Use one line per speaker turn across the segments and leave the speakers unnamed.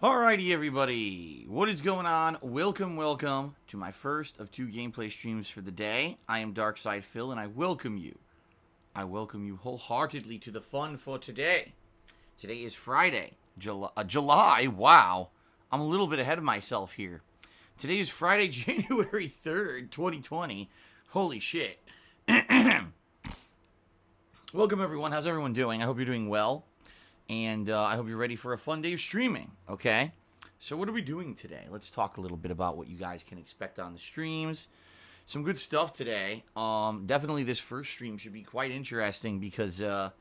Alrighty, everybody. What is going on? Welcome to my first of two gameplay streams for the day. I am Darkside Phil, and I welcome you. I welcome you wholeheartedly to the fun for today. Today is Friday, July. Wow, I'm a little bit ahead of myself here. Today is Friday, January 3rd, 2020. Holy shit. Welcome, everyone. How's everyone doing? I hope you're doing well. And I hope you're ready for a fun day of streaming, okay? So what are we doing today? Let's talk a little bit about what you guys can expect on the streams. Some good stuff today. Definitely this first stream should be quite interesting because, I'm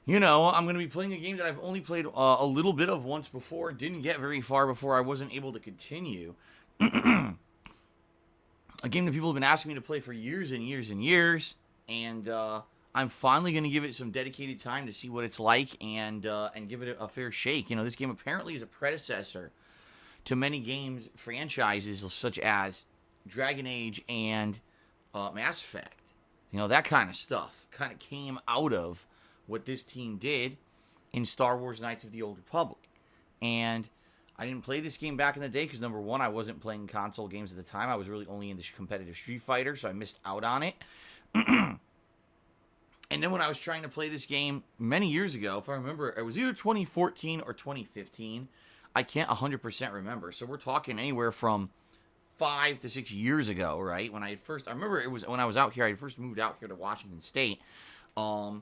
going to be playing a game that I've only played a little bit of once before. Didn't get very far before I wasn't able to continue. A game that people have been asking me to play for years and years and years. And, I'm finally going to give it some dedicated time to see what it's like and give it a fair shake. You know, this game apparently is a predecessor to many games franchises such as Dragon Age and Mass Effect. You know, that kind of stuff kind of came out of what this team did in Star Wars Knights of the Old Republic. And I didn't play this game back in the day because, number one, I wasn't playing console games at the time. I was really only into competitive Street Fighter, so I missed out on it. And then when I was trying to play this game many years ago, if I remember, it was either 2014 or 2015. I can't 100% remember. So we're talking anywhere from 5 to 6 years ago, right? When I remember it was when I was out here. I first moved out here to Washington State. And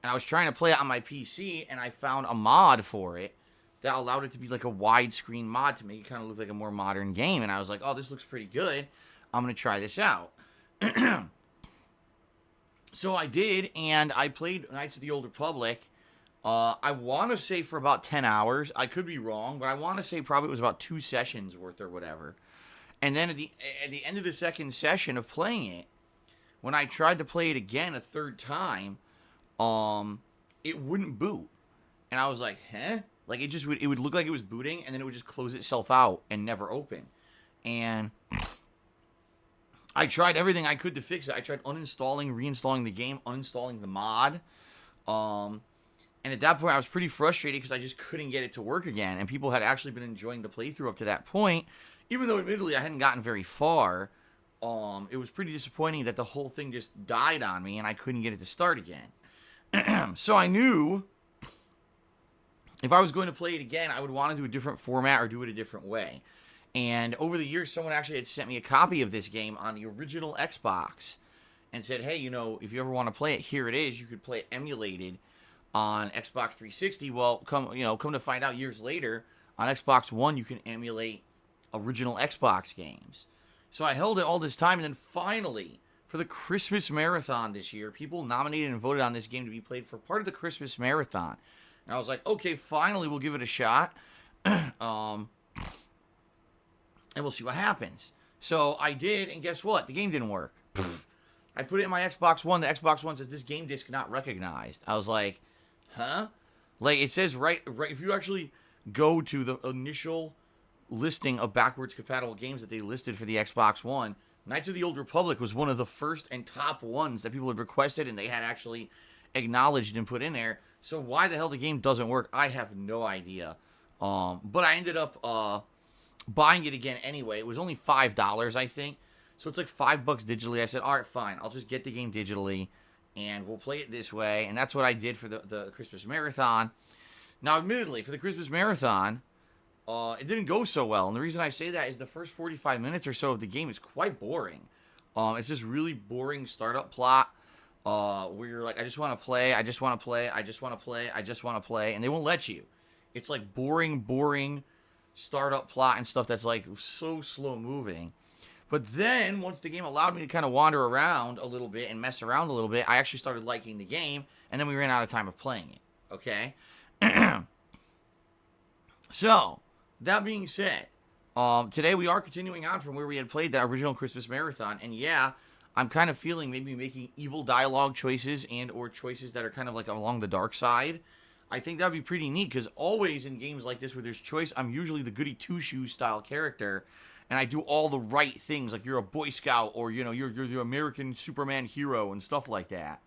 I was trying to play it on my PC, and I found a mod for it that allowed it to be like a widescreen mod to make it kind of look like a more modern game. And I was like, oh, this looks pretty good. I'm going to try this out. So I did, and I played Knights of the Old Republic. I want to say for about 10 hours. I could be wrong, but I want to say probably it was about 2 sessions worth or whatever. And then at the end of the second session of playing it, when I tried to play it again a third time, it wouldn't boot. And I was like, huh? Like, it would look like it was booting, and then it would just close itself out and never open. And I tried everything I could to fix it. I tried uninstalling, reinstalling the game, uninstalling the mod. And at that point, I was pretty frustrated because I just couldn't get it to work again. And people had actually been enjoying the playthrough up to that point. Even though, admittedly, I hadn't gotten very far. It was pretty disappointing that the whole thing just died on me and I couldn't get it to start again. So I knew if I was going to play it again, I would want to do a different format or do it a different way. And over the years, someone actually had sent me a copy of this game on the original Xbox and said, hey, if you ever want to play it, here it is. You could play it emulated on Xbox 360. Well, come to find out years later, on Xbox One, you can emulate original Xbox games. So I held it all this time, and then finally, for the Christmas Marathon this year, people nominated and voted on this game to be played for part of the Christmas Marathon. And I was like, okay, finally, we'll give it a shot. And we'll see what happens. So I did, and guess what? The game didn't work. I put it in my Xbox One. The Xbox One says this game disc not recognized. I was like, huh? Like, it says right. If you actually go to the initial listing of backwards compatible games that they listed for the Xbox One, Knights of the Old Republic was one of the first and top ones that people had requested, and they had actually acknowledged and put in there. So why the hell the game doesn't work, I have no idea. But I ended up buying it again anyway. It was only $5, I think. So it's like $5 digitally. I said, all right, fine. I'll just get the game digitally, and we'll play it this way. And that's what I did for the Christmas Marathon. Now, admittedly, for the Christmas Marathon, it didn't go so well. And the reason I say that is the first 45 minutes or so of the game is quite boring. It's just really boring startup plot where you're like, I just want to play, I just want to play, I just want to play, I just want to play. And they won't let you. It's like boring startup plot and stuff that's like so slow moving. But then once the game allowed me to kind of wander around a little bit and mess around a little bit, I actually started liking the game, and then we ran out of time of playing it. Okay? So, that being said, today we are continuing on from where we had played that original Christmas Marathon, and yeah, I'm kind of feeling maybe making evil dialogue choices and or choices that are kind of like along the dark side. I think that'd be pretty neat, because always in games like this where there's choice, I'm usually the goody two-shoes style character, and I do all the right things, like you're a Boy Scout, or, you're the American Superman hero, and stuff like that.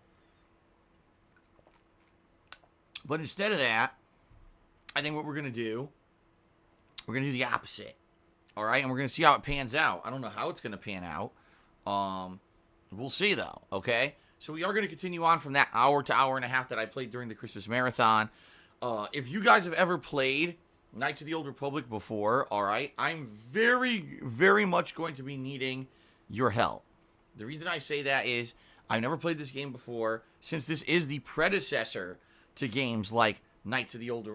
But instead of that, I think what we're going to do we're going to do the opposite. All right, and we're going to see how it pans out. I don't know how it's going to pan out. We'll see, though, okay? So we are going to continue on from that hour to hour and a half that I played during the Christmas Marathon. If you guys have ever played Knights of the Old Republic before, all right, I'm very, very much going to be needing your help. The reason I say that is I've never played this game before. Since this is the predecessor to games like Knights of the Old,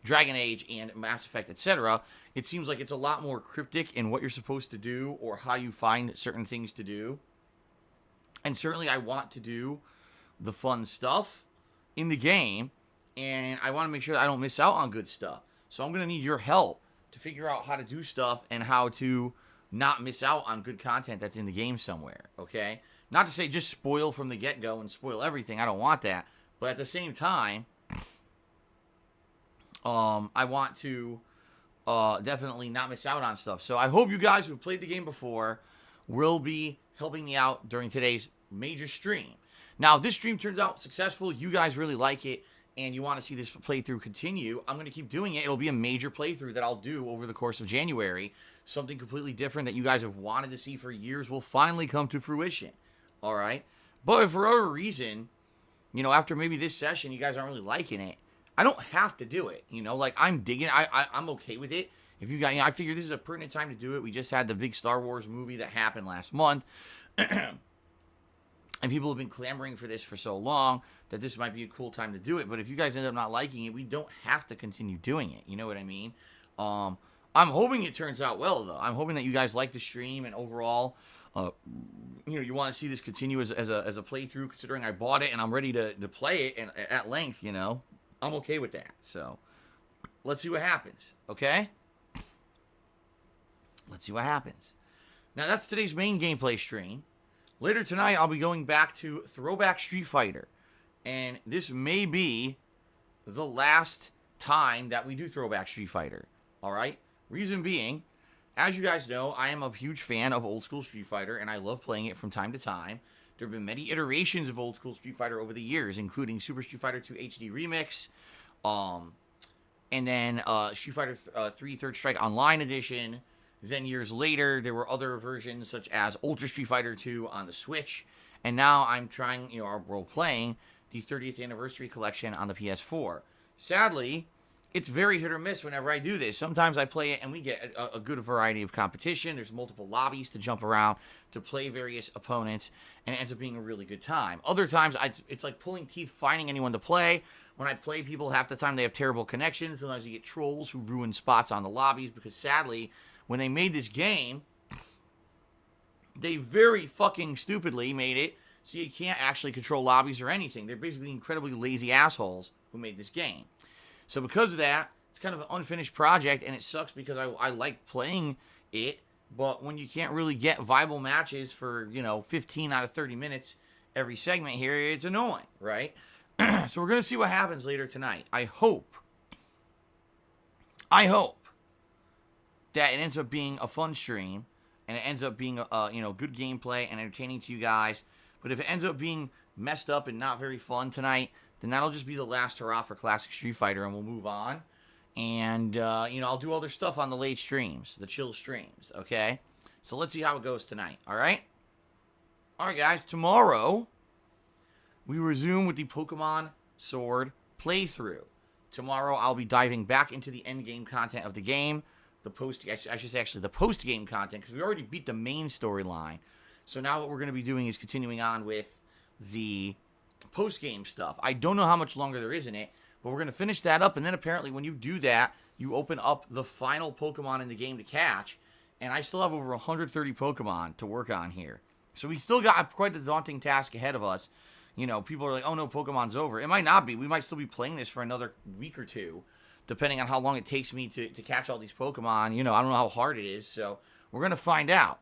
Dragon Age and Mass Effect, etc., it seems like it's a lot more cryptic in what you're supposed to do or how you find certain things to do. And certainly I want to do the fun stuff in the game, and I want to make sure that I don't miss out on good stuff. So I'm going to need your help to figure out how to do stuff and how to not miss out on good content that's in the game somewhere, okay? Not to say just spoil from the get-go and spoil everything. I don't want that. But at the same time, I want to definitely not miss out on stuff. So I hope you guys who've played the game before will be helping me out during today's major stream. Now, if this stream turns out successful, you guys really like it, and you want to see this playthrough continue, I'm going to keep doing it. It'll be a major playthrough that I'll do over the course of January. Something completely different that you guys have wanted to see for years will finally come to fruition. All right? But if for whatever reason, after maybe this session, you guys aren't really liking it, I don't have to do it. I'm digging it. I'm okay with it. If you guys, I figure this is a pertinent time to do it. We just had the big Star Wars movie that happened last month. And people have been clamoring for this for so long that this might be a cool time to do it. But if you guys end up not liking it, we don't have to continue doing it. You know what I mean? I'm hoping it turns out well, though. I'm hoping that you guys like the stream and overall, you want to see this continue as a playthrough, considering I bought it and I'm ready to play it at length, I'm okay with that. So let's see what happens, okay? Let's see what happens. Now, that's today's main gameplay stream. Later tonight, I'll be going back to Throwback Street Fighter. And this may be the last time that we do Throwback Street Fighter. All right? Reason being, as you guys know, I am a huge fan of old school Street Fighter, and I love playing it from time to time. There have been many iterations of old school Street Fighter over the years, including Super Street Fighter 2 HD Remix, and then Street Fighter 3 Third Strike Online Edition. Then years later, there were other versions such as Ultra Street Fighter 2 on the Switch. And now I'm trying, we're playing the 30th Anniversary Collection on the PS4. Sadly, it's very hit or miss whenever I do this. Sometimes I play it and we get a good variety of competition. There's multiple lobbies to jump around to play various opponents, and it ends up being a really good time. Other times, it's like pulling teeth finding anyone to play. When I play people, half the time they have terrible connections. Sometimes you get trolls who ruin spots on the lobbies because sadly, when they made this game, they very fucking stupidly made it so you can't actually control lobbies or anything. They're basically incredibly lazy assholes who made this game. So because of that, it's kind of an unfinished project, and it sucks because I like playing it, but when you can't really get viable matches for, 15 out of 30 minutes every segment here, it's annoying, right? So we're going to see what happens later tonight. I hope that it ends up being a fun stream, and it ends up being good gameplay and entertaining to you guys. But if it ends up being messed up and not very fun tonight, then that'll just be the last hurrah for Classic Street Fighter, and we'll move on. And I'll do other stuff on the late streams, the chill streams. Okay, so let's see how it goes tonight. All right, guys. Tomorrow we resume with the Pokemon Sword playthrough. Tomorrow I'll be diving back into the end game content of the game. The post-game content, because we already beat the main storyline. So now what we're going to be doing is continuing on with the post-game stuff. I don't know how much longer there is in it, but we're going to finish that up, and then apparently when you do that, you open up the final Pokemon in the game to catch, and I still have over 130 Pokemon to work on here. So we still got quite a daunting task ahead of us. People are like, oh no, Pokemon's over. It might not be. We might still be playing this for another week or two, depending on how long it takes me to catch all these Pokemon. I don't know how hard it is, so we're going to find out.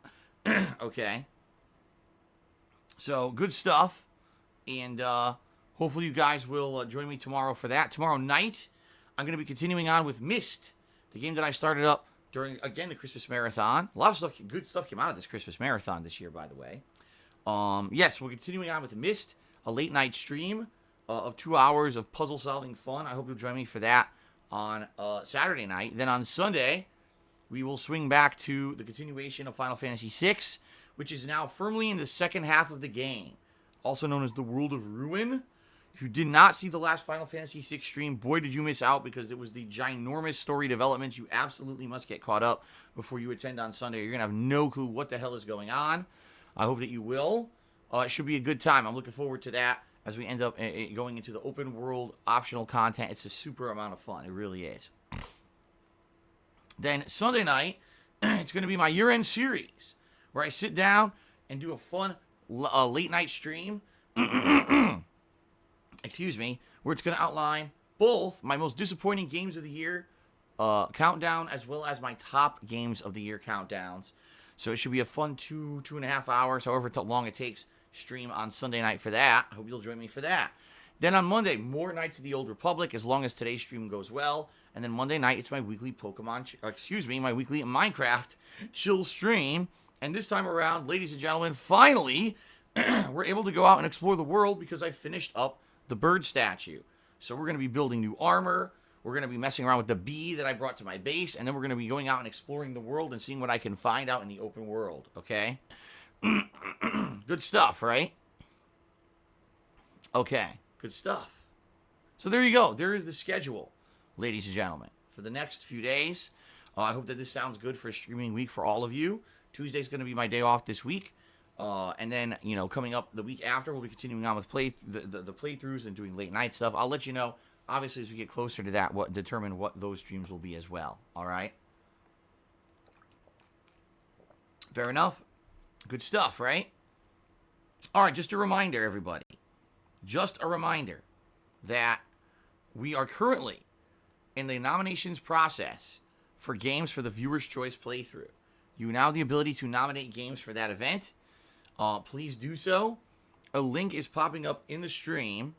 Okay? So, good stuff, and hopefully you guys will join me tomorrow for that. Tomorrow night, I'm going to be continuing on with Myst, the game that I started up during, again, the Christmas Marathon. A lot of good stuff came out of this Christmas Marathon this year, by the way. Yes, we're continuing on with Myst, a late-night stream of 2 hours of puzzle-solving fun. I hope you'll join me for that. on Saturday night. Then on Sunday, we will swing back to the continuation of Final Fantasy VI, which is now firmly in the second half of the game, also known as the World of Ruin. If you did not see the last Final Fantasy VI stream, boy, did you miss out, because it was the ginormous story developments. You absolutely must get caught up before you attend on Sunday. You're going to have no clue what the hell is going on. I hope that you will. It should be a good time. I'm looking forward to that as we end up going into the open world optional content. It's a super amount of fun. It really is. Then Sunday night, it's going to be my year-end series, where I sit down and do a fun late night stream. Excuse me, where it's going to outline both my most disappointing games of the year countdown, as well as my top games of the year countdowns. So it should be a fun 2.5 hours, however long it takes, stream on Sunday night for that. I hope you'll join me for that. Then on Monday, more Knights of the Old Republic, as long as today's stream goes well. And then Monday night, it's my weekly my weekly Minecraft chill stream. And this time around, ladies and gentlemen, finally, we're able to go out and explore the world, because I finished up the bird statue. So we're going to be building new armor. We're going to be messing around with the bee that I brought to my base. And then we're going to be going out and exploring the world and seeing what I can find out in the open world. Okay? Good stuff, right? Okay. Good stuff. So there you go. There is the schedule, ladies and gentlemen, for the next few days. I hope that this sounds good for a streaming week for all of you. Tuesday's going to be my day off this week. And then, coming up the week after, we'll be continuing on with the playthroughs and doing late night stuff. I'll let you know, obviously, as we get closer to that, determine what those streams will be as well. All right? Fair enough? Good stuff, right? All right, just a reminder, everybody. Just a reminder that we are currently in the nominations process for games for the Viewer's Choice playthrough. You now have the ability to nominate games for that event. Please do so. A link is popping up in the stream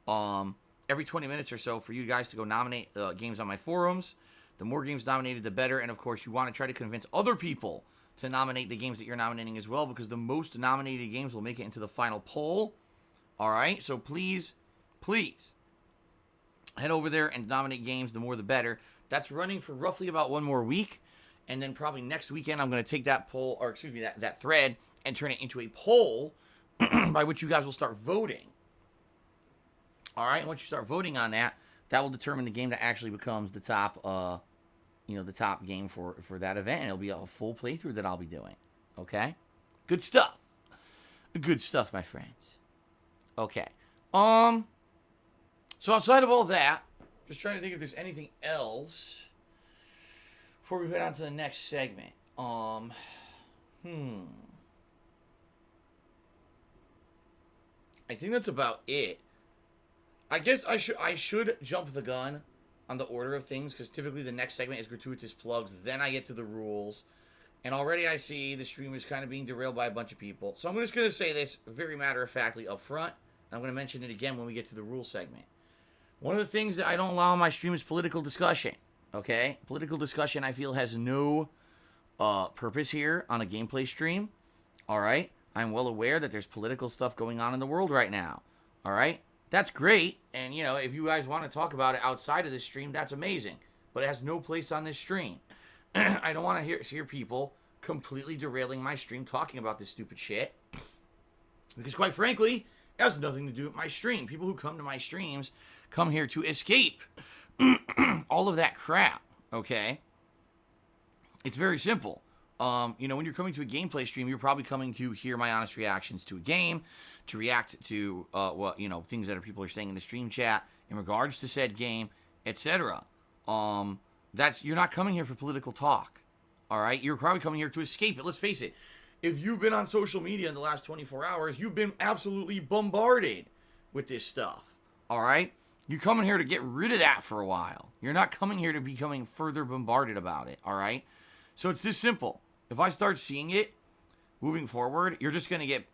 every 20 minutes or so for you guys to go nominate games on my forums. The more games nominated, the better. And, of course, you want to try to convince other people to nominate the games that you're nominating as well, because the most nominated games will make it into the final poll. All right? So please, please head over there and nominate games. The more, the better. That's running for roughly about one more week. And then probably next weekend, I'm going to take that poll, or excuse me, that thread, and turn it into a poll by which you guys will start voting. All right? And once you start voting on that, that will determine the game that actually becomes the top, the top game for that event. And it'll be a full playthrough that I'll be doing. Okay? Good stuff. Good stuff, my friends. Okay. So outside of all that, just trying to think if there's anything else before we head on to the next segment. I think that's about it. I guess I should jump the gun on the order of things, because typically the next segment is gratuitous plugs, then I get to the rules, and already I see the stream is kind of being derailed by a bunch of people. So I'm just going to say this very matter-of-factly up front, and I'm going to mention it again when we get to the rules segment. One of the things that I don't allow on my stream is political discussion. Okay? Political discussion, I feel, has no purpose here on a gameplay stream. Alright? I'm well aware that there's political stuff going on in the world right now. Alright? That's great. And, if you guys want to talk about it outside of this stream, that's amazing. But it has no place on this stream. I don't want to hear people completely derailing my stream talking about this stupid shit. Because, quite frankly, it has nothing to do with my stream. People who come to my streams come here to escape all of that crap, okay? It's very simple. When you're coming to a gameplay stream, you're probably coming to hear my honest reactions to a game, to react to, things that people are saying in the stream chat in regards to said game, etc. You're not coming here for political talk, all right? You're probably coming here to escape it. Let's face it. If you've been on social media in the last 24 hours, you've been absolutely bombarded with this stuff, all right? You're coming here to get rid of that for a while. You're not coming here to becoming further bombarded about it, all right? So it's this simple. If I start seeing it moving forward, you're just going to get,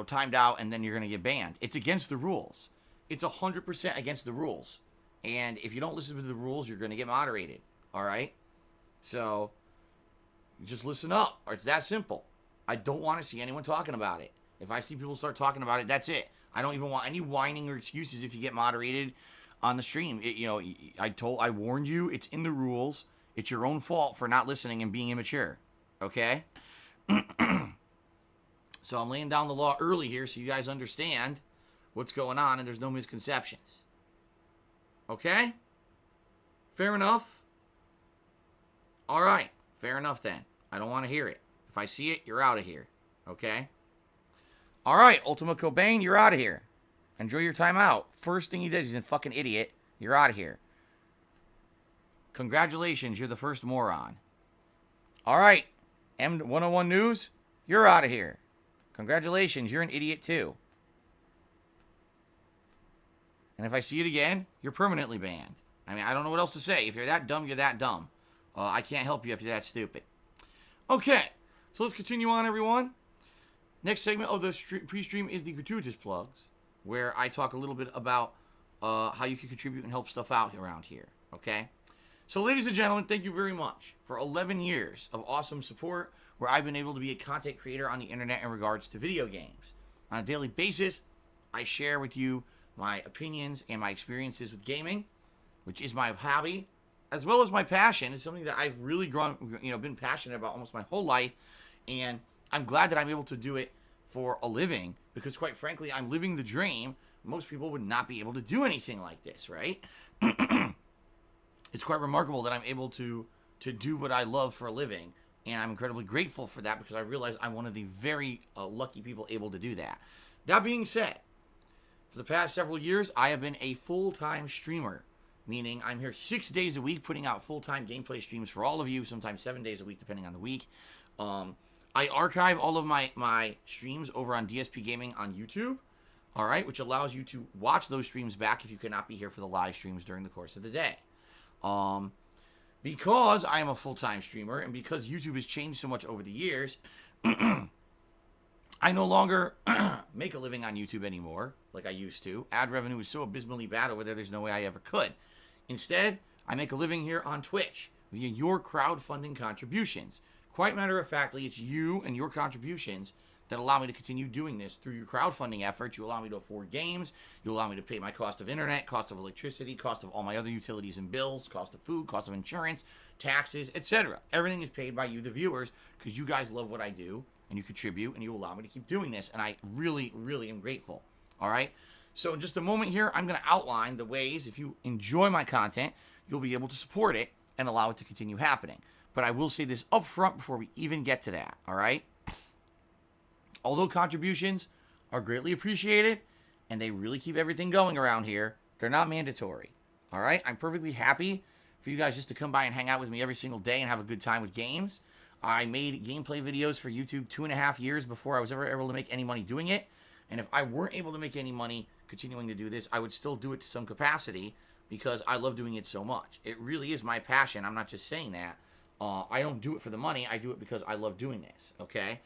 timed out, and then you're going to get banned. It's against the rules. It's 100% against the rules. And if you don't listen to the rules, you're going to get moderated, all right? So just listen up, or it's that simple. I don't want to see anyone talking about it. If I see people start talking about it, that's it. I don't even want any whining or excuses if you get moderated. on the stream. I warned you. It's in the rules. It's your own fault for not listening and being immature. Okay? So I'm laying down the law early here so you guys understand what's going on and there's no misconceptions. Okay? Fair enough? All right. Fair enough then. I don't want to hear it. If I see it, you're out of here. Okay? All right, Ultimate Cobain, you're out of here. Enjoy your time out. First thing he does, he's a fucking idiot. You're out of here. Congratulations, you're the first moron. All right, M101 News, you're out of here. Congratulations, you're an idiot too. And if I see it again, you're permanently banned. I mean, I don't know what else to say. If you're that dumb, you're that dumb. I can't help you if you're that stupid. Okay, so let's continue on, everyone. Next segment of the pre-stream is the gratuitous plugs, where I talk a little bit about how you can contribute and help stuff out around here, okay? So, ladies and gentlemen, thank you very much for 11 years of awesome support, where I've been able to be a content creator on the internet in regards to video games. On a daily basis, I share with you my opinions and my experiences with gaming, which is my hobby, as well as my passion. It's something that I've really been passionate about almost my whole life, and I'm glad that I'm able to do it for a living, because quite frankly, I'm living the dream. Most people would not be able to do anything like this, right? It's quite remarkable that I'm able to do what I love for a living, and I'm incredibly grateful for that, because I realize I'm one of the very lucky people able to do that. That being said, for the past several years, I have been a full-time streamer, meaning I'm here 6 days a week putting out full-time gameplay streams for all of you, sometimes 7 days a week, depending on the week. I archive all of my streams over on DSPGaming on YouTube, all right, which allows you to watch those streams back if you cannot be here for the live streams during the course of the day. Because I am a full-time streamer and because YouTube has changed so much over the years, I no longer make a living on YouTube anymore like I used to. Ad revenue is so abysmally bad over there, there's no way I ever could. Instead, I make a living here on Twitch via your crowdfunding contributions. Quite matter-of-factly, it's you and your contributions that allow me to continue doing this. Through your crowdfunding efforts, you allow me to afford games, you allow me to pay my cost of internet, cost of electricity, cost of all my other utilities and bills, cost of food, cost of insurance, taxes, etc. Everything is paid by you, the viewers, because you guys love what I do, and you contribute, and you allow me to keep doing this, and I really, really am grateful. All right? So in just a moment here, I'm going to outline the ways, if you enjoy my content, you'll be able to support it and allow it to continue happening. But I will say this up front before we even get to that, all right? Although contributions are greatly appreciated, and they really keep everything going around here, they're not mandatory, all right? I'm perfectly happy for you guys just to come by and hang out with me every single day and have a good time with games. I made gameplay videos for YouTube 2.5 years before I was ever able to make any money doing it. And if I weren't able to make any money continuing to do this, I would still do it to some capacity because I love doing it so much. It really is my passion. I'm not just saying that. I don't do it for the money. I do it because I love doing this, okay?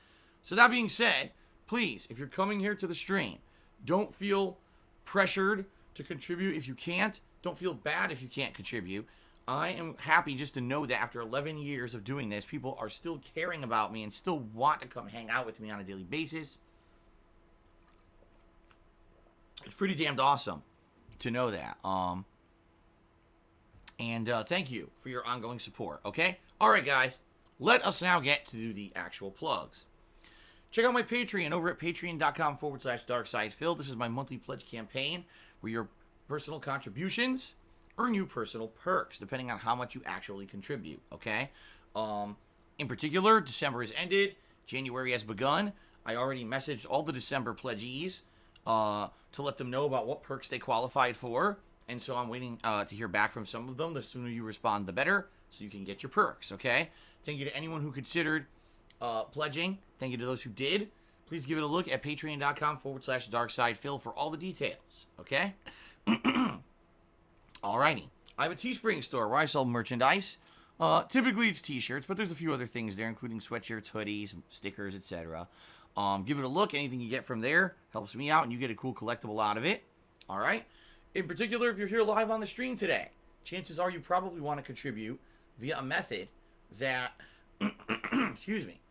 So that being said, please, if you're coming here to the stream, don't feel pressured to contribute if you can't. Don't feel bad if you can't contribute. I am happy just to know that after 11 years of doing this, people are still caring about me and still want to come hang out with me on a daily basis. It's pretty damned awesome to know that. And thank you for your ongoing support, okay? All right, guys, let us now get to the actual plugs. Check out my Patreon over at patreon.com/darksidephil. This is my monthly pledge campaign where your personal contributions earn you personal perks, depending on how much you actually contribute, okay? In particular, December has ended. January has begun. I already messaged all the December pledgees to let them know about what perks they qualified for. And so I'm waiting to hear back from some of them. The sooner you respond, the better, so you can get your perks, okay? Thank you to anyone who considered pledging. Thank you to those who did. Please give it a look at patreon.com/darksidephil for all the details, okay? Alrighty. I have a Teespring store where I sell merchandise. Typically it's t-shirts, but there's a few other things there, including sweatshirts, hoodies, stickers, etc. Give it a look. Anything you get from there helps me out, and you get a cool collectible out of it. All right? In particular, if you're here live on the stream today, chances are you probably want to contribute via a method that, excuse me,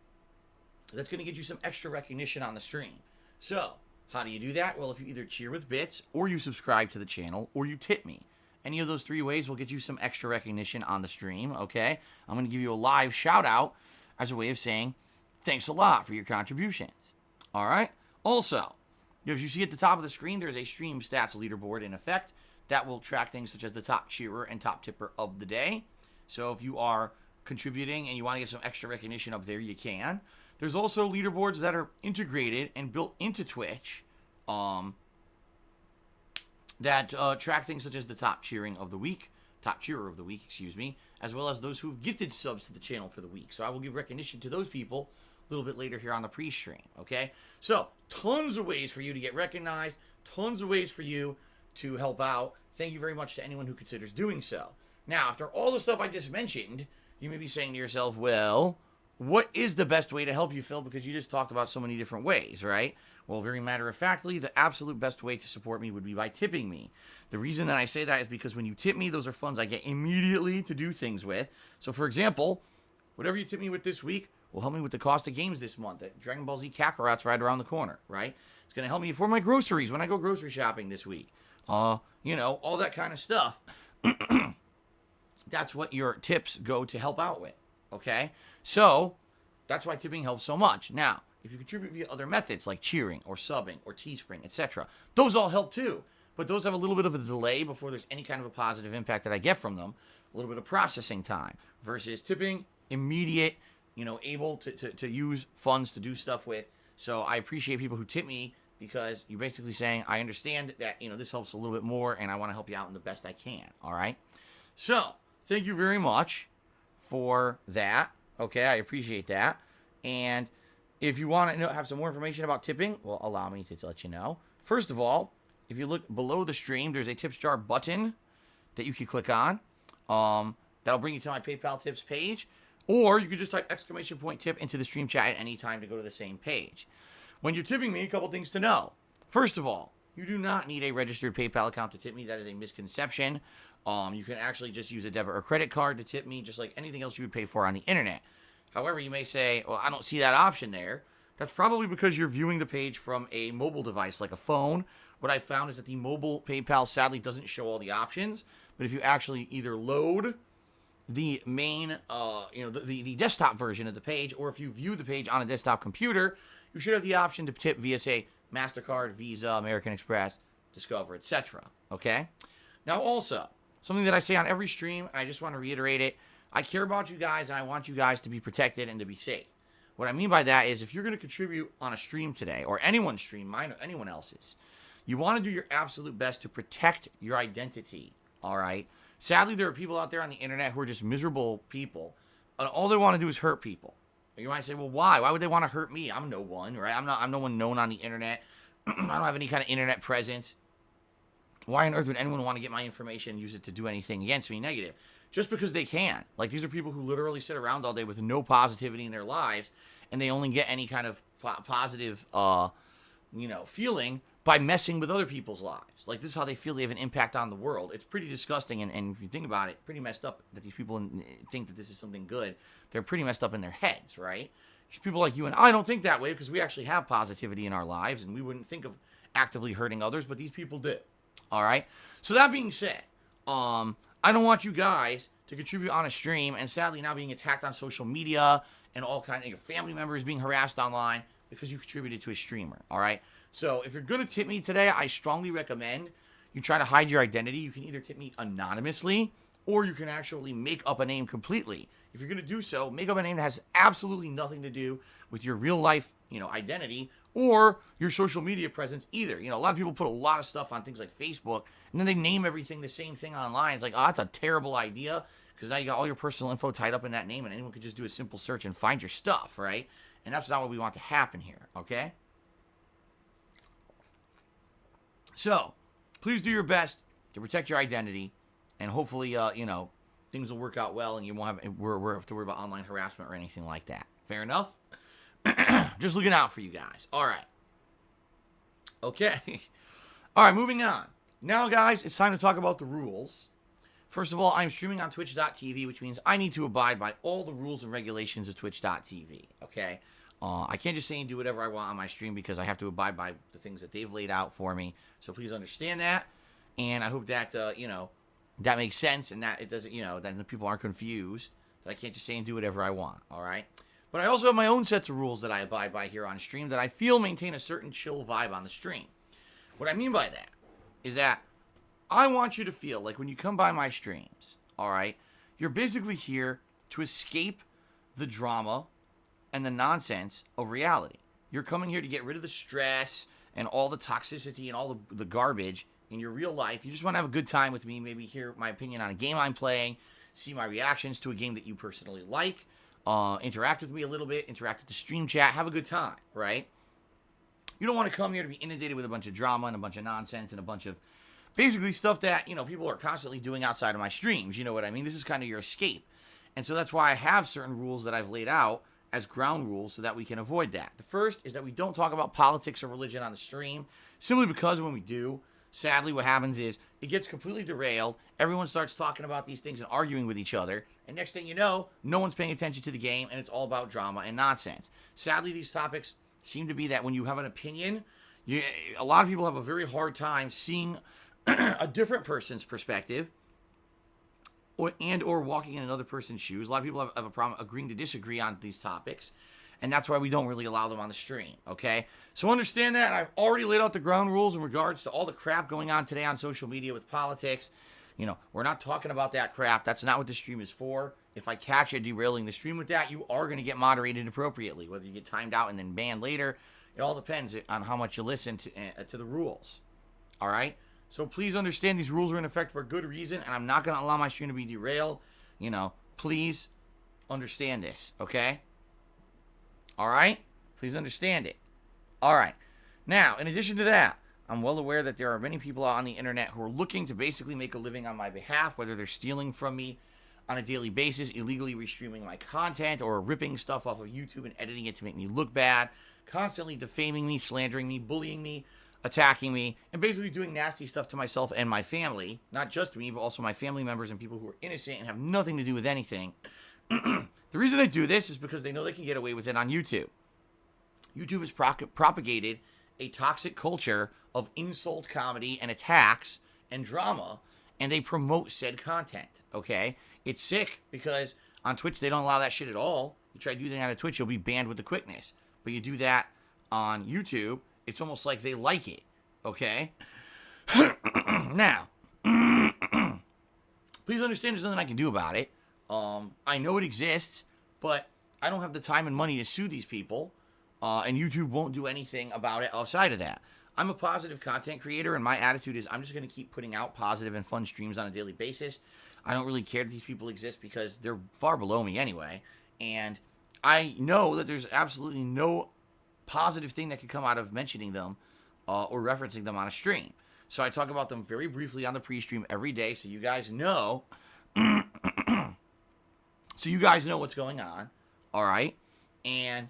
that's going to get you some extra recognition on the stream. So, how do you do that? Well, if you either cheer with bits, or you subscribe to the channel, or you tip me. any of those 3 ways will get you some extra recognition on the stream, okay? I'm going to give you a live shout out as a way of saying thanks a lot for your contributions. All right? Also, if you see at the top of the screen, there's a stream stats leaderboard in effect that will track things such as the top cheerer and top tipper of the day. So if you are contributing and you want to get some extra recognition up there, you can. There's also leaderboards that are integrated and built into Twitch that track things such as the top cheerer of the week, as well as those who've gifted subs to the channel for the week. So I will give recognition to those people a little bit later here on the pre-stream, okay? So, tons of ways for you to get recognized, tons of ways for you to help out. Thank you very much to anyone who considers doing so. Now, after all the stuff I just mentioned, you may be saying to yourself, well, what is the best way to help you, Phil? Because you just talked about so many different ways, right? Well, very matter-of-factly, the absolute best way to support me would be by tipping me. The reason that I say that is because when you tip me, those are funds I get immediately to do things with. So, for example, whatever you tip me with this week will help me with the cost of games this month. Dragon Ball Z Kakarot's right around the corner, right? It's going to help me for my groceries when I go grocery shopping this week. All that kind of stuff. That's what your tips go to help out with, okay? So, that's why tipping helps so much. Now, if you contribute via other methods like cheering or subbing or Teespring, etc., those all help too. But those have a little bit of a delay before there's any kind of a positive impact that I get from them. A little bit of processing time versus tipping, immediate, able to use funds to do stuff with. So I appreciate people who tip me because you're basically saying, I understand that, this helps a little bit more and I want to help you out in the best I can. All right. So thank you very much for that. Okay. I appreciate that. And if you want to have some more information about tipping, well, allow me to let you know. First of all, if you look below the stream, there's a tips jar button that you can click on. That'll bring you to my PayPal tips page. Or you can just type !tip into the stream chat at any time to go to the same page. When you're tipping me, a couple things to know. First of all, you do not need a registered PayPal account to tip me. That is a misconception. You can actually just use a debit or credit card to tip me, just like anything else you would pay for on the internet. However, you may say, well, I don't see that option there. That's probably because you're viewing the page from a mobile device like a phone. What I found is that the mobile PayPal sadly doesn't show all the options. But if you actually either load the main, the desktop version of the page, or if you view the page on a desktop computer, you should have the option to tip via, say, MasterCard, Visa, American Express, Discover, etc. Okay? Now, also, something that I say on every stream, and I just want to reiterate it, I care about you guys, and I want you guys to be protected and to be safe. What I mean by that is if you're going to contribute on a stream today, or anyone's stream, mine or anyone else's, you want to do your absolute best to protect your identity, all right? Sadly, there are people out there on the internet who are just miserable people, and all they want to do is hurt people. You might say, well, why? Why would they want to hurt me? I'm no one, right? I'm no one known on the internet. I don't have any kind of internet presence. Why on earth would anyone want to get my information and use it to do anything against me negative? Just because they can. Like, these are people who literally sit around all day with no positivity in their lives, and they only get any kind of positive, feeling by messing with other people's lives. Like, this is how they feel they have an impact on the world. It's pretty disgusting, and if you think about it, pretty messed up that these people think that this is something good. They're pretty messed up in their heads, right? People like you and I don't think that way because we actually have positivity in our lives, and we wouldn't think of actively hurting others, but these people do. All right? So that being said, I don't want you guys to contribute on a stream and sadly now being attacked on social media and all kinds of your family members being harassed online because you contributed to a streamer, all right? So if you're going to tip me today, I strongly recommend you try to hide your identity. You can either tip me anonymously or you can actually make up a name completely. If you're going to do so, make up a name that has absolutely nothing to do with your real life, identity or your social media presence either. A lot of people put a lot of stuff on things like Facebook and then they name everything the same thing online. It's like, oh, that's a terrible idea because now you got all your personal info tied up in that name and anyone could just do a simple search and find your stuff, right? And that's not what we want to happen here, okay? So, please do your best to protect your identity, and hopefully, things will work out well, and you won't have to worry about online harassment or anything like that. Fair enough? Just looking out for you guys. All right. Okay. All right, moving on. Now, guys, it's time to talk about the rules. First of all, I'm streaming on twitch.tv, which means I need to abide by all the rules and regulations of twitch.tv, okay? I can't just say and do whatever I want on my stream because I have to abide by the things that they've laid out for me. So please understand that. And I hope that, That makes sense, and that it doesn't, then the people aren't confused that I can't just say and do whatever I want, all right? But I also have my own sets of rules that I abide by here on stream that I feel maintain a certain chill vibe on the stream. What I mean by that is that I want you to feel like when you come by my streams, all right, you're basically here to escape the drama and the nonsense of reality. You're coming here to get rid of the stress and all the toxicity and all the garbage in your real life. You just want to have a good time with me, maybe hear my opinion on a game I'm playing, see my reactions to a game that you personally like, interact with me a little bit, interact with the stream chat, have a good time, right? You don't want to come here to be inundated with a bunch of drama and a bunch of nonsense and a bunch of basically stuff that, people are constantly doing outside of my streams. You know what I mean? This is kind of your escape. And so that's why I have certain rules that I've laid out as ground rules so that we can avoid that. The first is that we don't talk about politics or religion on the stream, simply because when we do, sadly what happens is it gets completely derailed. Everyone starts talking about these things and arguing with each other. And next thing you know, no one's paying attention to the game and it's all about drama and nonsense. Sadly, these topics seem to be that when you have an opinion, a lot of people have a very hard time seeing a different person's perspective or walking in another person's shoes. A lot of people have a problem agreeing to disagree on these topics, and that's why we don't really allow them on the stream, okay? So understand that. I've already laid out the ground rules in regards to all the crap going on today on social media with politics. We're not talking about that crap. That's not what the stream is for. If I catch you derailing the stream with that, you are going to get moderated appropriately. Whether you get timed out and then banned later, it all depends on how much you listen to the rules, all right? So please understand these rules are in effect for a good reason, and I'm not going to allow my stream to be derailed. Please understand this, okay? All right? Please understand it. All right. Now, in addition to that, I'm well aware that there are many people out on the internet who are looking to basically make a living on my behalf, whether they're stealing from me on a daily basis, illegally restreaming my content, or ripping stuff off of YouTube and editing it to make me look bad, constantly defaming me, slandering me, bullying me, attacking me, and basically doing nasty stuff to myself and my family. Not just me, but also my family members and people who are innocent and have nothing to do with anything. The reason they do this is because they know they can get away with it on YouTube. YouTube has propagated a toxic culture of insult comedy and attacks and drama, and they promote said content, okay? It's sick because on Twitch they don't allow that shit at all. You try to do that on Twitch, you'll be banned with the quickness. But you do that on YouTube, it's almost like they like it, okay? Now, please understand there's nothing I can do about it. I know it exists, but I don't have the time and money to sue these people, and YouTube won't do anything about it outside of that. I'm a positive content creator, and my attitude is I'm just going to keep putting out positive and fun streams on a daily basis. I don't really care that these people exist because they're far below me anyway, and I know that there's absolutely no positive thing that could come out of mentioning them or referencing them on a stream. So I talk about them very briefly on the pre-stream every day so you guys know what's going on, all right? And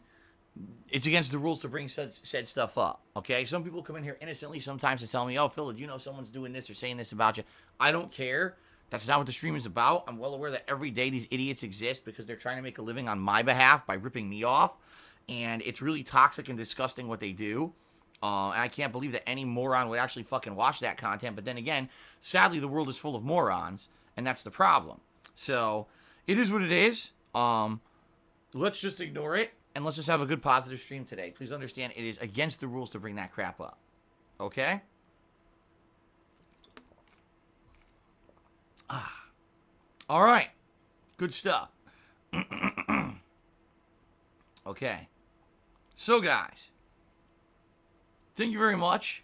it's against the rules to bring said stuff up, okay? Some people come in here innocently sometimes to tell me, oh, Phil, did you know someone's doing this or saying this about you? I don't care. That's not what the stream is about. I'm well aware that every day these idiots exist because they're trying to make a living on my behalf by ripping me off. And it's really toxic and disgusting what they do. And I can't believe that any moron would actually fucking watch that content. But then again, sadly, the world is full of morons. And that's the problem. So, it is what it is. Let's just ignore it. And let's just have a good positive stream today. Please understand, it is against the rules to bring that crap up. Okay? All right. Good stuff. Okay. So, guys, thank you very much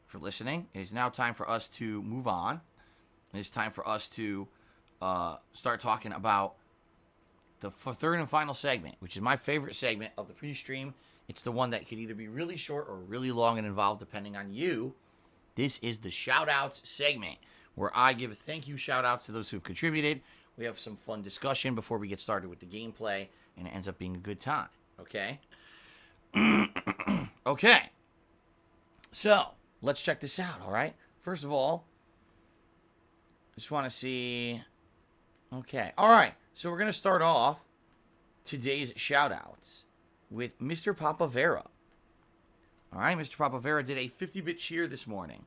for listening. It is now time for us to move on. It is time for us to start talking about the third and final segment, which is my favorite segment of the pre-stream. It's the one that could either be really short or really long and involved, depending on you. This is the shout-outs segment, where I give thank you shout-outs to those who have contributed. We have some fun discussion before we get started with the gameplay, and it ends up being a good time, okay? Okay. So, let's check this out, all right? First of all, just want to see... Okay, all right. So we're going to start off today's shout-outs with Mr. Papavera. All right, Mr. Papavera did a 50-bit cheer this morning.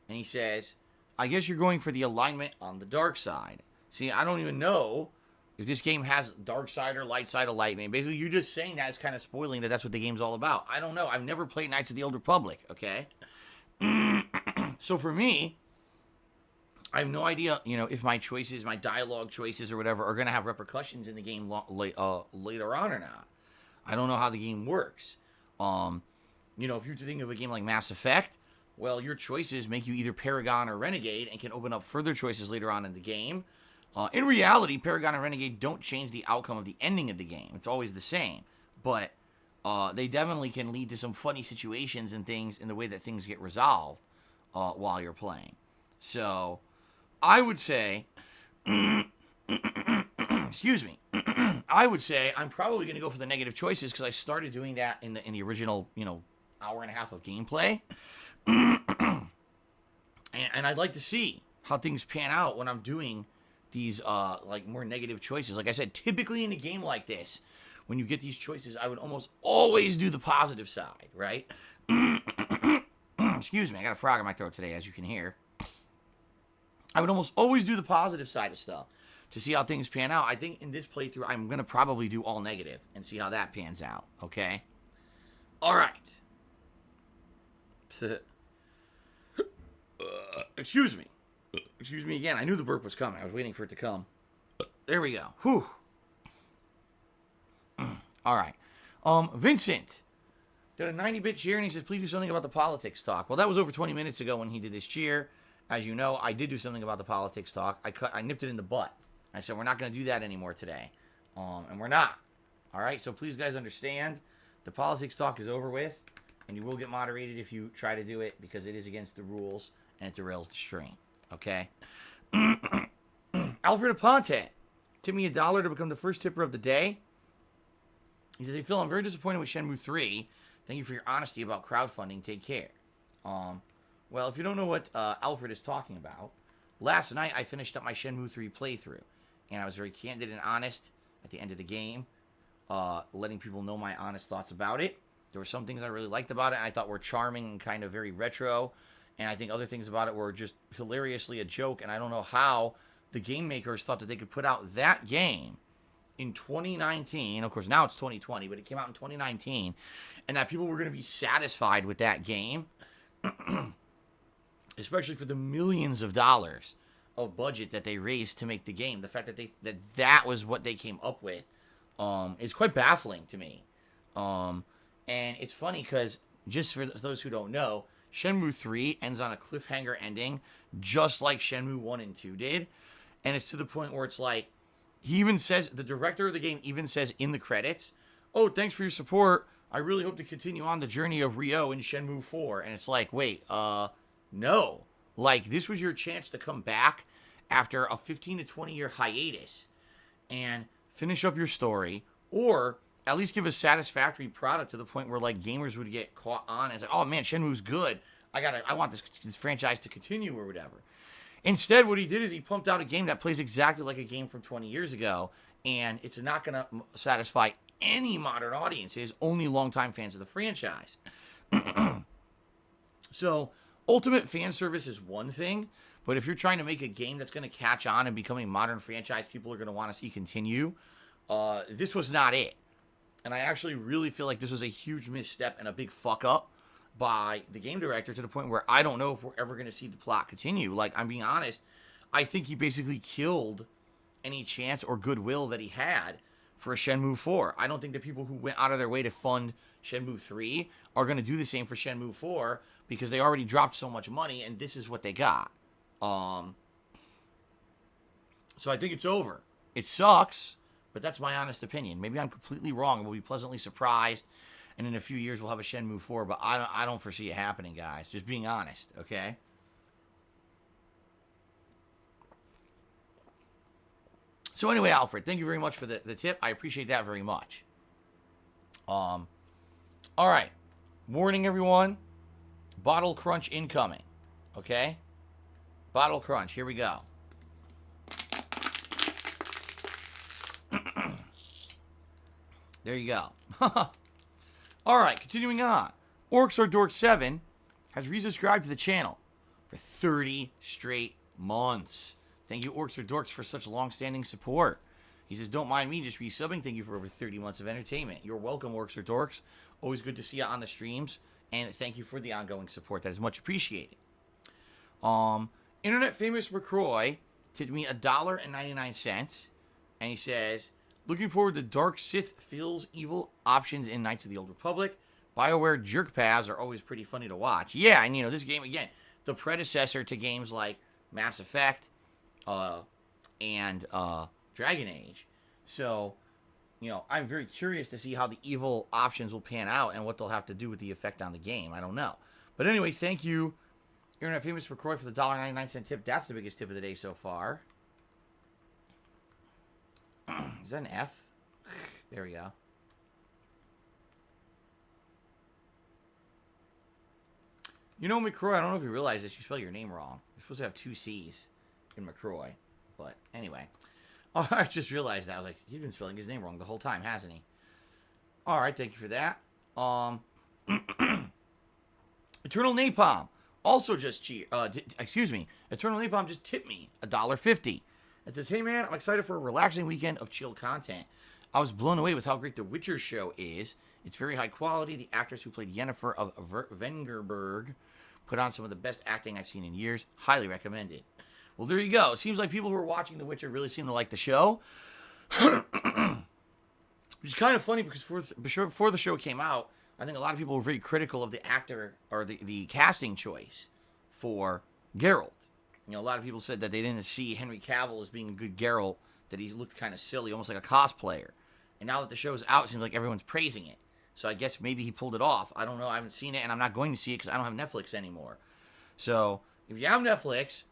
And he says, I guess you're going for the alignment on the dark side. See, I don't even know if this game has dark side or light side alignment. Basically, you just saying that is kind of spoiling that that's what the game's all about. I don't know. I've never played Knights of the Old Republic, okay? So for me, I have no idea, if my choices, my dialogue choices or whatever, are going to have repercussions in the game later on or not. I don't know how the game works. If you think of a game like Mass Effect, well, your choices make you either Paragon or Renegade and can open up further choices later on in the game. In reality, Paragon and Renegade don't change the outcome of the ending of the game. It's always the same. But they definitely can lead to some funny situations and things in the way that things get resolved while you're playing. So, I would say, excuse me, I would say I'm probably going to go for the negative choices because I started doing that in the original, hour and a half of gameplay. And I'd like to see how things pan out when I'm doing these more negative choices. Like I said, typically in a game like this, when you get these choices, I would almost always do the positive side, right? Excuse me, I got a frog in my throat today, as you can hear. I would almost always do the positive side of stuff to see how things pan out. I think in this playthrough, I'm going to probably do all negative and see how that pans out, okay? All right. Excuse me. Excuse me again. I knew the burp was coming. I was waiting for it to come. There we go. Whew. All right. Vincent did a 90-bit cheer, and he says, please do something about the politics talk. Well, that was over 20 minutes ago when he did this cheer. As you know, I did do something about the politics talk. I nipped it in the butt. I said, we're not going to do that anymore today. And we're not. All right? So please, guys, understand. The politics talk is over with, and you will get moderated if you try to do it because it is against the rules, and it derails the stream. Okay? Alfred Aponte tipped me $1 to become the first tipper of the day. He says, hey, Phil, I'm very disappointed with Shenmue 3. Thank you for your honesty about crowdfunding. Take care. Well, if you don't know what Alfred is talking about, last night I finished up my Shenmue 3 playthrough, and I was very candid and honest at the end of the game, letting people know my honest thoughts about it. There were some things I really liked about it, and I thought were charming and kind of very retro, and I think other things about it were just hilariously a joke, and I don't know how the game makers thought that they could put out that game in 2019. Of course, now it's 2020, but it came out in 2019, and that people were going to be satisfied with that game, especially for the millions of dollars of budget that they raised to make the game. The fact that that was what they came up with is quite baffling to me. And it's funny because, just for those who don't know, Shenmue 3 ends on a cliffhanger ending, just like Shenmue 1 and 2 did. And it's to the point where it's like, he even says, the director of the game even says in the credits, oh, thanks for your support. I really hope to continue on the journey of Ryo in Shenmue 4. And it's like, wait, no. Like, this was your chance to come back after a 15 to 20 year hiatus and finish up your story, or at least give a satisfactory product to the point where, like, gamers would get caught on and say, oh man, Shenmue's good. I want this franchise to continue or whatever. Instead, what he did is he pumped out a game that plays exactly like a game from 20 years ago, and it's not going to satisfy any modern audiences, only longtime fans of the franchise. So, ultimate fan service is one thing, but if you're trying to make a game that's going to catch on and become a modern franchise people are going to want to see continue, this was not it. And I actually really feel like this was a huge misstep and a big fuck up by the game director, to the point where I don't know if we're ever going to see the plot continue. Like, I'm being honest, I think he basically killed any chance or goodwill that he had for a Shenmue 4. I don't think the people who went out of their way to fund Shenmue 3 are going to do the same for Shenmue 4, because they already dropped so much money, and this is what they got. So I think it's over. It sucks, but that's my honest opinion. Maybe I'm completely wrong, and we'll be pleasantly surprised, and in a few years we'll have a Shenmue 4, but I don't foresee it happening, guys. Just being honest, okay? So anyway, Alfred, thank you very much for the tip. I appreciate that very much. All right. Warning, everyone. Bottle crunch incoming. Okay? Bottle crunch. Here we go. There you go. All right, continuing on. Orcs or Dork 7 has resubscribed to the channel. for 30 straight months. Thank you, Orcs or Dorks, for such long-standing support. He says, don't mind me just resubbing. Thank you for over 30 months of entertainment. You're welcome, Orcs or Dorks. Always good to see you on the streams. And thank you for the ongoing support. That is much appreciated. Internet famous McCroy tipped me $1.99. And he says, looking forward to Dark Sith feels evil options in Knights of the Old Republic. BioWare jerk paths are always pretty funny to watch. Yeah, and this game, again, the predecessor to games like Mass Effect and Dragon Age. So, I'm very curious to see how the evil options will pan out and what they'll have to do with the effect on the game. I don't know. But anyway, thank you, Internet Famous McCroy, for the $1.99 tip. That's the biggest tip of the day so far. Is that an F? There we go. McCroy, I don't know if you realize this. You spell your name wrong. You're supposed to have 2 C's in McCroy. But anyway. Oh, I just realized that. I was like, he's been spelling his name wrong the whole time, hasn't he? All right, thank you for that. Eternal Napalm also just Eternal Napalm just tipped me $1.50. It says, hey man, I'm excited for a relaxing weekend of chill content. I was blown away with how great The Witcher show is. It's very high quality. The actress who played Yennefer of Vengerberg put on some of the best acting I've seen in years. Highly recommended. Well, there you go. It seems like people who are watching The Witcher really seem to like the show. Which is kind of funny because before the show came out, I think a lot of people were very critical of the actor or the casting choice for Geralt. A lot of people said that they didn't see Henry Cavill as being a good Geralt, that he looked kind of silly, almost like a cosplayer. And now that the show's out, it seems like everyone's praising it. So I guess maybe he pulled it off. I don't know. I haven't seen it, and I'm not going to see it because I don't have Netflix anymore. So if you have Netflix,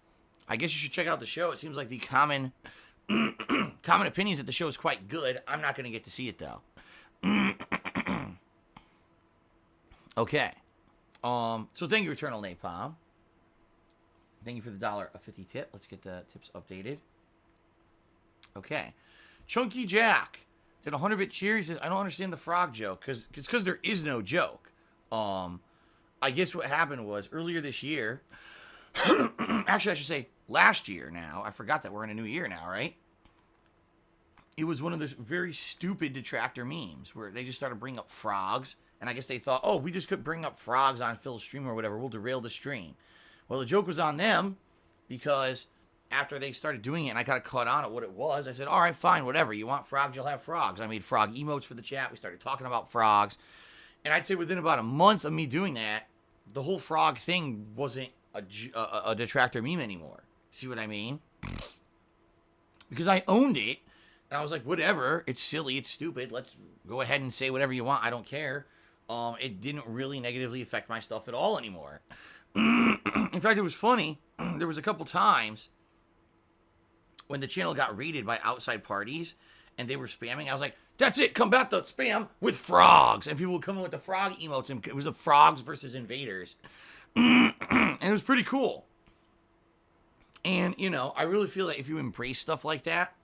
I guess you should check out the show. It seems like the common opinions that the show is quite good. I'm not going to get to see it, though. Okay. So thank you, Eternal Napalm. Thank you for the $1.50 tip. Let's get the tips updated. Okay. Chunky Jack did 100-bit cheer. He says, I don't understand the frog joke because there is no joke. I guess what happened was earlier this year, actually I should say last year now. I forgot that we're in a new year now, right? It was one of those very stupid detractor memes where they just started bringing up frogs. And I guess they thought, oh, we just could bring up frogs on Phil's stream or whatever. We'll derail the stream. Well, the joke was on them because after they started doing it and I got caught on at what it was, I said, all right, fine, whatever. You want frogs, you'll have frogs. I made frog emotes for the chat. We started talking about frogs. And I'd say within about a month of me doing that, the whole frog thing wasn't a detractor meme anymore. See what I mean? Because I owned it. And I was like, whatever. It's silly. It's stupid. Let's go ahead and say whatever you want. I don't care. It didn't really negatively affect my stuff at all anymore. In fact, it was funny. There was a couple times when the channel got raided by outside parties and they were spamming. I was like, that's it. Combat the spam with frogs. And people would come in with the frog emotes. And it was the frogs versus invaders. And it was pretty cool. And, I really feel that if you embrace stuff like that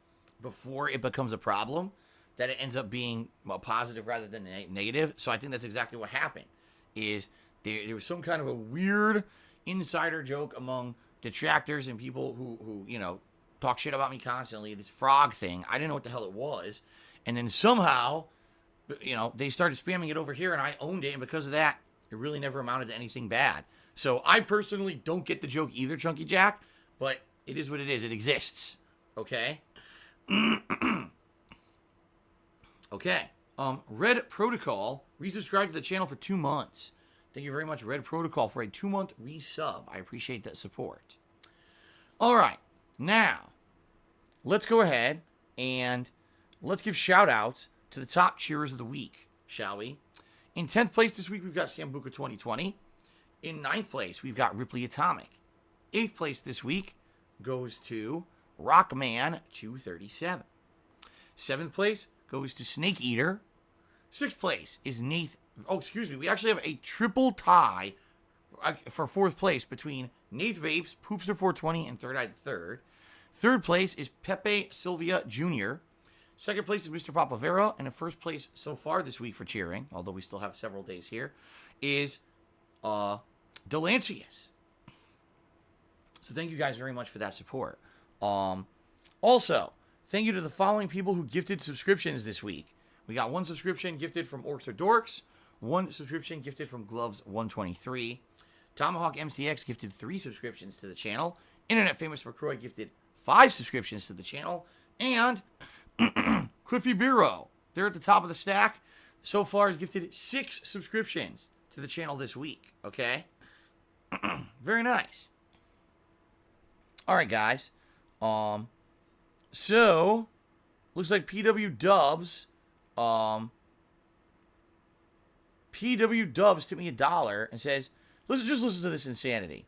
before it becomes a problem, that it ends up being a positive rather than negative. So I think that's exactly what happened. Is there was some kind of a weird insider joke among detractors and people who talk shit about me constantly. This frog thing, I didn't know what the hell it was, and then somehow, they started spamming it over here, and I owned it, and because of that, it really never amounted to anything bad. So I personally don't get the joke either, Chunky Jack, but it is what it is. It exists. Okay. Okay. Red Protocol resubscribed to the channel for 2 months. Thank you very much, Red Protocol, for a 2-month resub. I appreciate that support. All right. Now, let's go ahead and let's give shout-outs to the top cheerers of the week, shall we? In 10th place this week, we've got Sambuca 2020. In 9th place, we've got Ripley Atomic. 8th place this week goes to Rockman 237. 7th place goes to Snake Eater. 6th place is Nath. Oh, excuse me. We actually have a triple tie for 4th place between Nath Vapes, Poopster 420, and Third Eye Third. 3rd place is Pepe Silvia Jr. 2nd place is Mr. Papavera. And in 1st place so far this week for cheering, although we still have several days here, is Delancius. So thank you guys very much for that support. Also, thank you to the following people who gifted subscriptions this week. We got 1 subscription gifted from Orcs or Dorks, 1 subscription gifted from Gloves123. Tomahawk MCX gifted 3 subscriptions to the channel. Internet Famous McCroy gifted 5 subscriptions to the channel. And Cliffy Bureau, they're at the top of the stack. So far has gifted 6 subscriptions to the channel this week. Okay? Very nice. Alright, guys. So, looks like PW Dubs tipped me $1 and says, just listen to this insanity.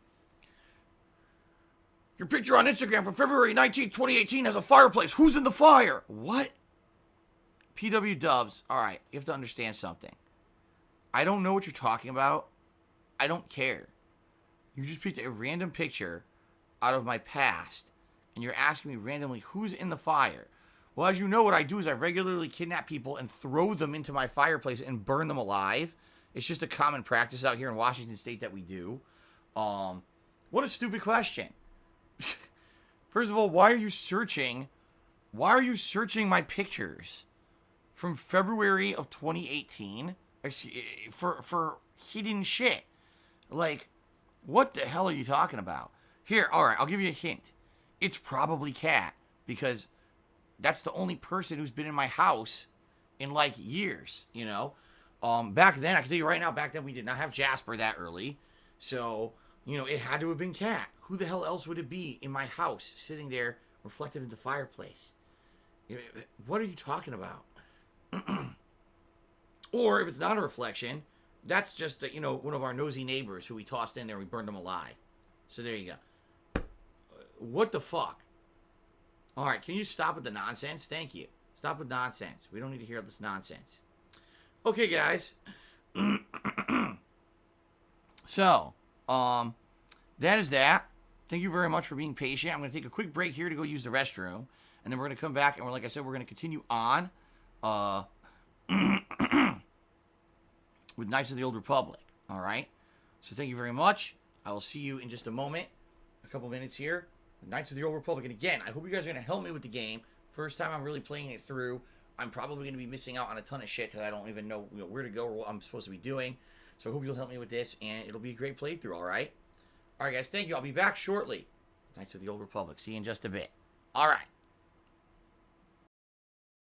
Your picture on Instagram from February 19th, 2018 has a fireplace. Who's in the fire? What? PW Dubs, alright, you have to understand something. I don't know what you're talking about. I don't care. You just picked a random picture out of my past, and you're asking me randomly who's in the fire. Well, as you know, what I do is I regularly kidnap people and throw them into my fireplace and burn them alive. It's just a common practice out here in Washington State that we do. What a stupid question. First of all, why are you searching my pictures from February of 2018 for hidden shit? Like, what the hell are you talking about? Here, alright, I'll give you a hint. It's probably Kat, because that's the only person who's been in my house in, like, years, you know? Back then, I can tell you right now, back then we did not have Jasper that early. So, you know, it had to have been Kat. Who the hell else would it be in my house, sitting there, reflected in the fireplace? What are you talking about? Or, if it's not a reflection, that's just, you know, one of our nosy neighbors who we tossed in there and we burned them alive. So there you go. What the fuck? Alright, can you stop with the nonsense? Thank you. Stop with nonsense. We don't need to hear this nonsense. Okay, guys. So, that is that. Thank you very much for being patient. I'm going to take a quick break here to go use the restroom. And then we're going to come back and like I said, we're going to continue on with Knights of the Old Republic. Alright? So thank you very much. I will see you in just a moment. A couple minutes here. Knights of the Old Republic. And again, I hope you guys are going to help me with the game. First time I'm really playing it through. I'm probably going to be missing out on a ton of shit because I don't even know, where to go or what I'm supposed to be doing. So I hope you'll help me with this, and it'll be a great playthrough, alright? Alright, guys, thank you. I'll be back shortly. Knights of the Old Republic. See you in just a bit. Alright.